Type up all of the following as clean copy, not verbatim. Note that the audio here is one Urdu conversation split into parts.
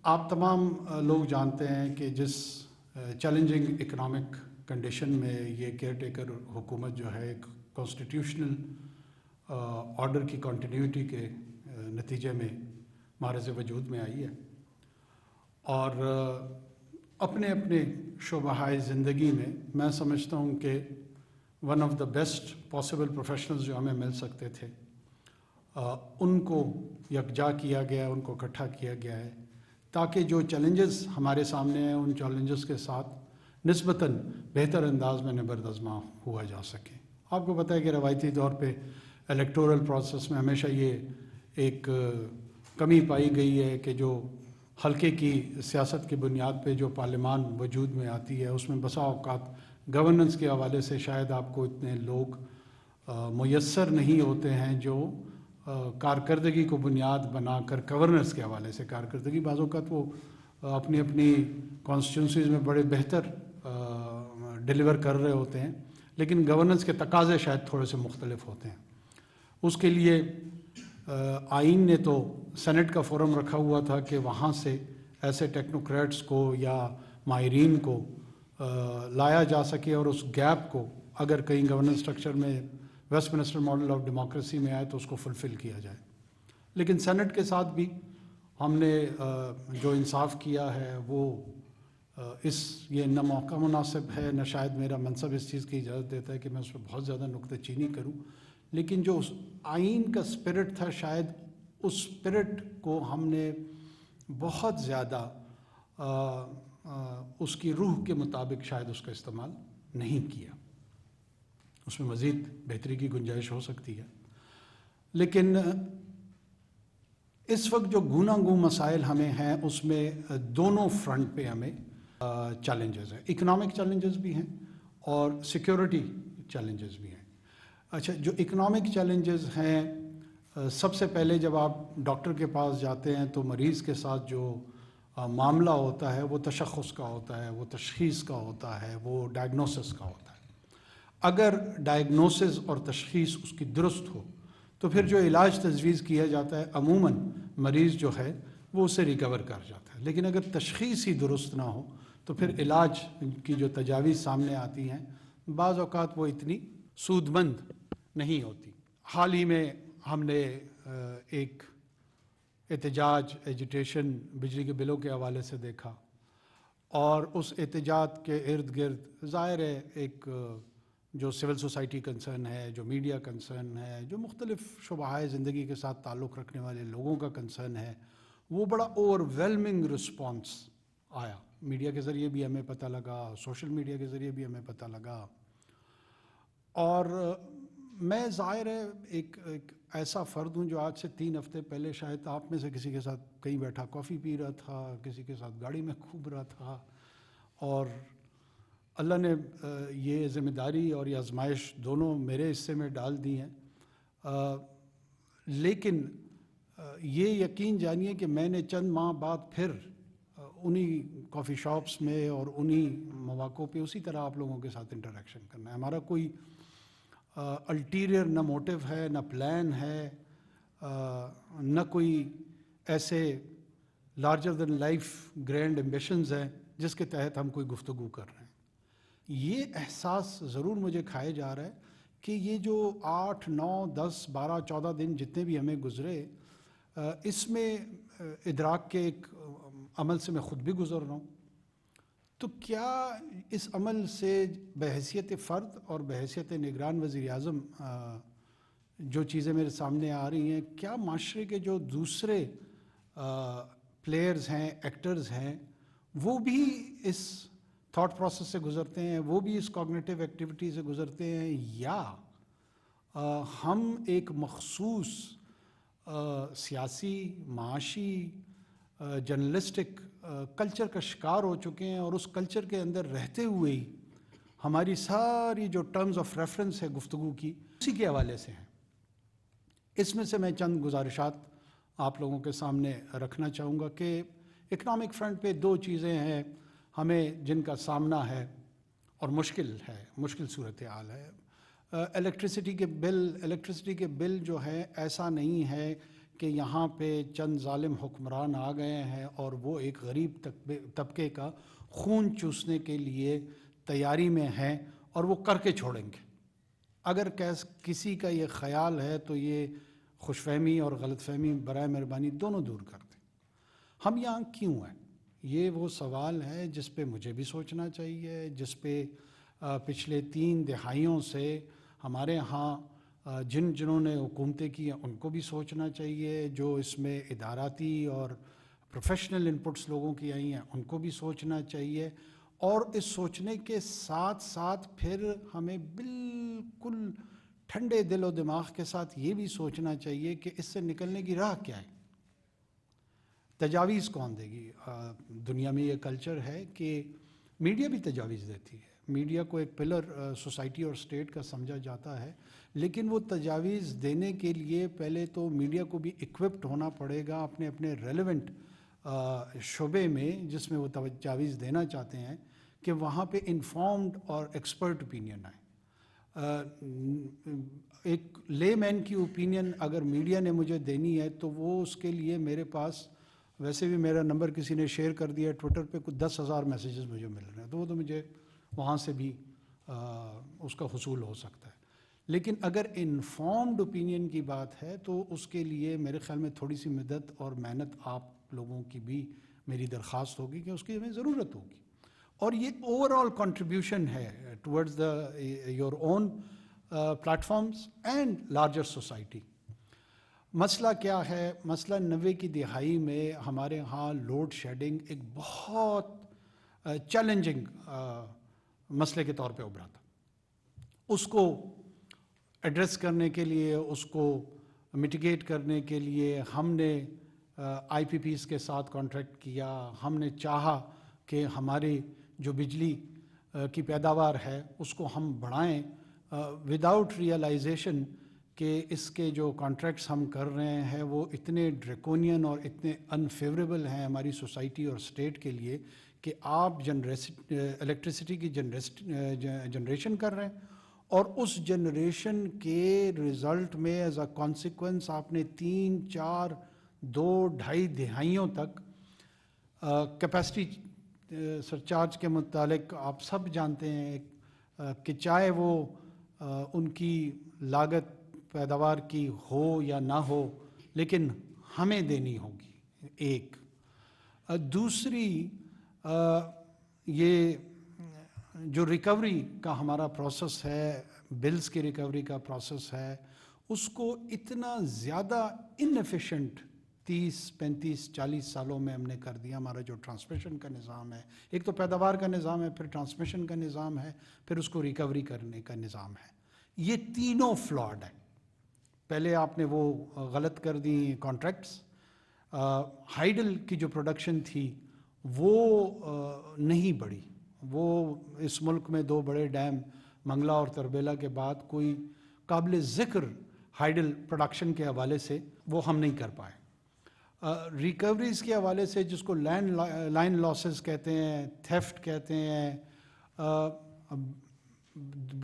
آپ تمام لوگ جانتے ہیں کہ جس چیلنجنگ اکنامک کنڈیشن میں یہ کیئر ٹیکر حکومت جو ہے ایک کانسٹیٹیوشنل آرڈر کی کنٹینیوٹی کے نتیجے میں معرض وجود میں آئی ہے اور اپنے اپنے شعبۂ زندگی میں سمجھتا ہوں کہ one of the best possible professionals جو ہمیں مل سکتے تھے ان کو یکجا کیا گیا، ان کو اکٹھا کیا گیا ہے تاکہ جو چیلنجز ہمارے سامنے ہیں ان چیلنجز کے ساتھ نسبتاً بہتر انداز میں نبردآزما ہوا جا سکے۔ آپ کو پتہ ہے کہ روایتی طور پہ الیکٹورل پروسیس میں ہمیشہ یہ ایک کمی پائی گئی ہے کہ جو حلقے کی سیاست کی بنیاد پہ جو پارلیمان وجود میں آتی ہے اس میں بسا اوقات گورننس کے حوالے سے شاید آپ کو اتنے لوگ میسر نہیں ہوتے ہیں جو کارکردگی کو بنیاد بنا کر گورننس کے حوالے سے کارکردگی بعض اوقات وہ اپنی اپنی کانسٹیٹیونسیز میں بڑے بہتر ڈیلیور کر رہے ہوتے ہیں، لیکن گورننس کے تقاضے شاید تھوڑے سے مختلف ہوتے ہیں۔ اس کے لیے آئین نے تو سینٹ کا فورم رکھا ہوا تھا کہ وہاں سے ایسے ٹیکنوکریٹس کو یا ماہرین کو لایا جا سکے اور اس گیپ کو اگر کہیں گورننس اسٹرکچر میں Westminster model of democracy میں آئے تو اس کو فلفل کیا جائے۔ لیکن سینٹ کے ساتھ بھی ہم نے جو انصاف کیا ہے وہ یہ نہ موقع مناسب ہے نہ شاید میرا منصب اس چیز کی اجازت دیتا ہے کہ میں اس پہ بہت زیادہ نکتہ چینی کروں، لیکن جو اس آئین کا اسپرٹ تھا شاید اس اسپرٹ کو ہم نے بہت زیادہ اس کی روح کے مطابق شاید اس کا استعمال نہیں کیا۔ اس میں مزید بہتری کی گنجائش ہو سکتی ہے، لیکن اس وقت جو گوناگوں مسائل ہمیں ہیں اس میں دونوں فرنٹ پہ ہمیں چیلنجز ہیں، اکنامک چیلنجز بھی ہیں اور سیکیورٹی چیلنجز بھی ہیں۔ اچھا، جو اکنامک چیلنجز ہیں، سب سے پہلے جب آپ ڈاکٹر کے پاس جاتے ہیں تو مریض کے ساتھ جو معاملہ ہوتا ہے وہ تشخص کا ہوتا ہے، وہ تشخیص کا ہوتا ہے، وہ ڈائگنوسس کا ہوتا ہے۔ اگر ڈائگنوسس اور تشخیص اس کی درست ہو تو پھر جو علاج تجویز کیا جاتا ہے عموماً مریض جو ہے وہ اسے ریکور کر جاتا ہے، لیکن اگر تشخیص ہی درست نہ ہو تو پھر علاج کی جو تجاویز سامنے آتی ہیں بعض اوقات وہ اتنی سود مند نہیں ہوتی۔ حال ہی میں ہم نے ایک احتجاج ایجیٹیشن بجلی کے بلوں کے حوالے سے دیکھا اور اس احتجاج کے ارد گرد ظاہر ہے ایک جو سول سوسائٹی کنسرن ہے، جو میڈیا کنسرن ہے، جو مختلف شعبۂ زندگی کے ساتھ تعلق رکھنے والے لوگوں کا کنسرن ہے، وہ بڑا اوور ویلمنگ رسپانس آیا۔ میڈیا کے ذریعے بھی ہمیں پتہ لگا، سوشل میڈیا کے ذریعے بھی ہمیں پتہ لگا، اور میں ظاہر ہے ایک ایسا فرد ہوں جو آج سے 3 ہفتے پہلے شاید آپ میں سے کسی کے ساتھ کہیں بیٹھا کافی پی رہا تھا، کسی کے ساتھ گاڑی میں گھوم رہا تھا، اور اللہ نے یہ ذمہ داری اور یہ آزمائش دونوں میرے حصے میں ڈال دی ہیں، لیکن یہ یقین جانیے کہ میں نے چند ماہ بعد پھر انہی کافی شاپس میں اور انہی مواقعوں پہ اسی طرح آپ لوگوں کے ساتھ انٹریکشن کرنا ہے۔ ہمارا کوئی الٹیریئر نہ موٹیو ہے، نہ پلان ہے، نہ کوئی ایسے larger then life grand ambitions ہیں جس کے تحت ہم کوئی گفتگو کر رہے ہیں۔ یہ احساس ضرور مجھے کھائے جا رہا ہے کہ یہ جو 8، 9، 10، 12، 14 دن جتنے بھی ہمیں گزرے، اس میں ادراک کے ایک عمل سے میں خود بھی گزر رہا ہوں، تو کیا اس عمل سے بحیثیت فرد اور بحیثیت نگران وزیر اعظم جو چیزیں میرے سامنے آ رہی ہیں، کیا معاشرے کے جو دوسرے پلیئرز ہیں، ایکٹرز ہیں، وہ بھی اس تھاٹ پروسیس سے گزرتے ہیں، وہ بھی اس کوگنیٹیو ایکٹیویٹی سے گزرتے ہیں، یا ہم ایک مخصوص سیاسی، معاشی، جرنلسٹک کلچر کا شکار ہو چکے ہیں اور اس کلچر کے اندر رہتے ہوئے ہی ہماری ساری جو ٹرمز آف ریفرنس ہے گفتگو کی اسی کے حوالے سے ہیں۔ اس میں سے میں چند گزارشات آپ لوگوں کے سامنے رکھنا چاہوں گا کہ اکنامک فرنٹ پہ 2 چیزیں ہیں ہمیں جن کا سامنا ہے اور مشکل صورتحال ہے۔ الیکٹرسٹی کے بل جو ہے ایسا نہیں ہے کہ یہاں پہ چند ظالم حکمران آ گئے ہیں اور وہ ایک غریب طبقے کا خون چوسنے کے لیے تیاری میں ہیں اور وہ کر کے چھوڑیں گے. اگر کسی کا یہ خیال ہے تو یہ خوش فہمی اور غلط فہمی برائے مہربانی دونوں دور کر دیں. ہم یہاں کیوں ہیں؟ یہ وہ سوال ہے جس پہ مجھے بھی سوچنا چاہیے، جس پہ پچھلے 3 دہائیوں سے ہمارے ہاں جنہوں نے حکومتیں کی ہیں ان کو بھی سوچنا چاہیے، جو اس میں اداراتی اور پروفیشنل انپٹس لوگوں کی آئی ہیں ان کو بھی سوچنا چاہیے. اور اس سوچنے کے ساتھ ساتھ پھر ہمیں بالکل ٹھنڈے دل و دماغ کے ساتھ یہ بھی سوچنا چاہیے کہ اس سے نکلنے کی راہ کیا ہے. تجاویز کون دے گی؟ دنیا میں یہ کلچر ہے کہ میڈیا بھی تجاویز دیتی ہے. میڈیا کو ایک پلر سوسائٹی اور اسٹیٹ کا سمجھا جاتا ہے، لیکن وہ تجاویز دینے کے لیے پہلے تو میڈیا کو بھی اکوپڈ ہونا پڑے گا اپنے اپنے ریلیونٹ شعبے میں جس میں وہ تجاویز دینا چاہتے ہیں، کہ وہاں پہ انفارمڈ اور ایکسپرٹ اوپینین آئے. ایک لے مین کی اوپینین اگر میڈیا نے مجھے دینی ہے تو وہ اس کے لیے میرے پاس، ویسے بھی میرا نمبر کسی نے شیئر کر دیا ہے ٹویٹر پہ، کچھ 10,000 میسیجز مجھے مل رہے ہیں، تو وہ تو مجھے وہاں سے بھی اس کا حصول ہو سکتا ہے. لیکن اگر انفارمڈ اوپینین کی بات ہے تو اس کے لیے میرے خیال میں تھوڑی سی مدد اور محنت آپ لوگوں کی بھی میری درخواست ہوگی کہ اس کی ہمیں ضرورت ہوگی. اور یہ اوور آل کنٹریبیوشن ہے towards your own platforms and larger society. مسئلہ کیا ہے؟ مسئلہ 90 کی دہائی میں ہمارے ہاں لوڈ شیڈنگ ایک بہت چیلنجنگ مسئلے کے طور پہ ابھرا تھا. اس کو ایڈریس کرنے کے لیے، اس کو میٹیگیٹ کرنے کے لیے ہم نے آئی پی پیز کے ساتھ کانٹریکٹ کیا. ہم نے چاہا کہ ہماری جو بجلی کی پیداوار ہے اس کو ہم بڑھائیں وداؤٹ ریئلائزیشن کہ اس کے جو کانٹریکٹس ہم کر رہے ہیں وہ اتنے ڈریکونین اور اتنے انفیوریبل ہیں ہماری سوسائٹی اور اسٹیٹ کے لیے کہ آپ الیکٹریسٹی کی جنریشن کر رہے ہیں اور اس جنریشن کے رزلٹ میں ایز اے کانسیکوینس آپ نے 3 4 2 2.5 دہائیوں تک کیپیسٹی سرچارج کے متعلق آپ سب جانتے ہیں کہ چاہے وہ ان کی لاگت پیداوار کی ہو یا نہ ہو لیکن ہمیں دینی ہوگی. ایک دوسری یہ جو ریکوری کا ہمارا پروسیس ہے، بلز کی ریکوری کا پروسیس ہے، اس کو اتنا زیادہ انیفیشینٹ 30 35 40 سالوں میں ہم نے کر دیا. ہمارا جو ٹرانسمیشن کا نظام ہے، ایک تو پیداوار کا نظام ہے، پھر ٹرانسمیشن کا نظام ہے، پھر اس کو ریکوری کرنے کا نظام ہے. یہ تینوں فلاڈ ہیں. پہلے آپ نے وہ غلط کر دی کانٹریکٹس. ہائیڈل کی جو پروڈکشن تھی وہ نہیں بڑھی. وہ اس ملک میں 2 بڑے ڈیم منگلا اور تربیلا کے بعد کوئی قابل ذکر ہائیڈل پروڈکشن کے حوالے سے وہ ہم نہیں کر پائے. ریکوریز کے حوالے سے جس کو لائن لاسز کہتے ہیں، تھیفٹ کہتے ہیں،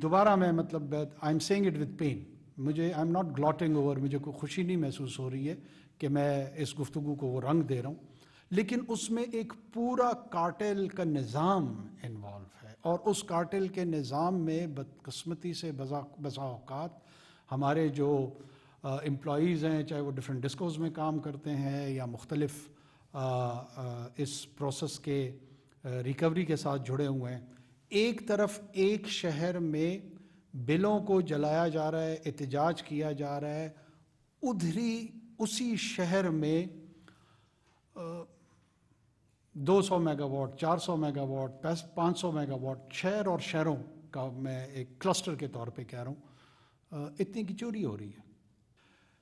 دوبارہ میں مطلب I am seeing it with pain, مجھے I am not gloating over, مجھے کوئی خوشی نہیں محسوس ہو رہی ہے کہ میں اس گفتگو کو وہ رنگ دے رہا ہوں، لیکن اس میں ایک پورا کارٹل کا نظام انوالو ہے. اور اس کارٹل کے نظام میں بدقسمتی سے بسا اوقات ہمارے جو امپلائیز ہیں، چاہے وہ ڈفرینٹ ڈسکوز میں کام کرتے ہیں یا مختلف اس پروسیس کے ریکوری کے ساتھ جڑے ہوئے ہیں، ایک طرف ایک شہر میں بلوں کو جلایا جا رہا ہے، احتجاج کیا جا رہا ہے، اسی شہر میں 200 mega what, 400 mega what, 500 mega what, شہر اور شہروں کا میں ایک کلسٹر کے طور پہ کہہ رہا ہوں، اتنی کی چوری ہو رہی ہے.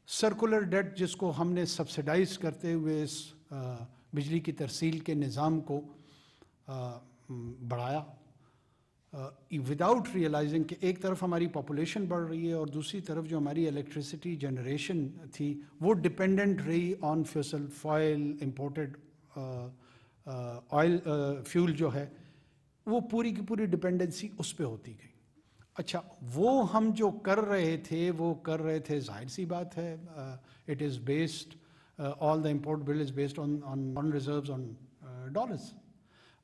سرکولر ڈیٹ جس کو ہم نے سبسیڈائز کرتے ہوئے اس بجلی کی ترسیل کے نظام کو بڑھایا وداؤٹ ریئلائزنگ کہ ایک طرف ہماری پاپولیشن بڑھ رہی ہے اور دوسری طرف جو ہماری الیکٹریسٹی جنریشن تھی وہ ڈپینڈنٹ رہی آن فسل فائل امپورٹڈ آئل فیول جو ہے وہ پوری کی پوری ڈپینڈنسی اس پہ ہوتی گئی. اچھا وہ ہم جو کر رہے تھے ظاہر سی بات ہے it is based all the import bill is based on reserves on dollars.